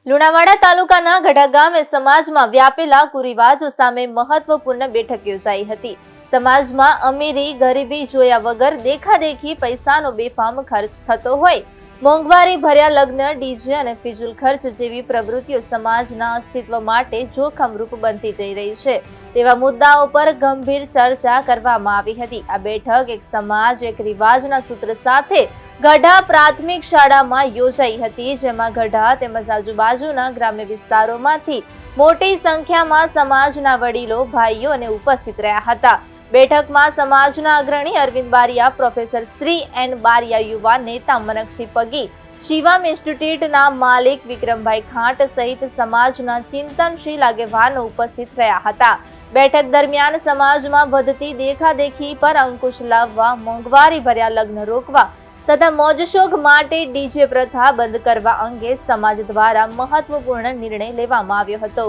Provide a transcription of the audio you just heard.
લુણાવાડા તાલુકાના ગઢા ગામે સમાજમાં વ્યાપેલા કુરિવાજો સામે મહત્વપૂર્ણ બેઠક યોજાઈ હતી। સમાજમાં અમીરી ગરીબી જોયા વગર દેખાદેખી પૈસાનો બેફામ ખર્ચ થતો હોય, મોંઘવારી ભર્યા લગ્ન, ડીજે અને ફિજૂલ ખર્ચ જેવી પ્રવૃત્તિઓ સમાજના અસ્તિત્વ માટે જોખમરૂપ બનતી જઈ રહી છે તેવા મુદ્દાઓ પર ગંભીર ચર્ચા કરવામાં આવી હતી। આ બેઠક એક સમાજ એક રિવાજના સૂત્ર સાથે ગઢા પ્રાથમિક શાળામાં યોજાઈ હતી, જેમાં ગઢા તેમજ આજુબાજુના ગ્રામ્ય વિસ્તારોમાંથી મોટી સંખ્યામાં સમાજના વડીલો, ભાઈઓ અને ઉપસ્થિત રહ્યા હતા। બેઠકમાં સમાજના અગ્રણી અરવિંદ બારિયા, પ્રોફેસર શ્રી એન બારિયા, યુવા નેતા મનકસિંહ પગી, શિવમ ઇન્સ્ટિટ્યૂટના માલિક વિક્રમભાઈ ખાંટ સહિત સમાજના ચિંતનશીલ આગેવાનો ઉપસ્થિત રહ્યા હતા। બેઠક દરમિયાન સમાજમાં વધતી દેખાદેખી પર અંકુશ લાવવા, મોંઘવારી ભર્યા લગ્ન રોકવા તથા મોજશોખ માટે ડીજે પ્રથા બંધ કરવા અંગે સમાજ દ્વારા મહત્વપૂર્ણ નિર્ણય લેવામાં આવ્યો હતો।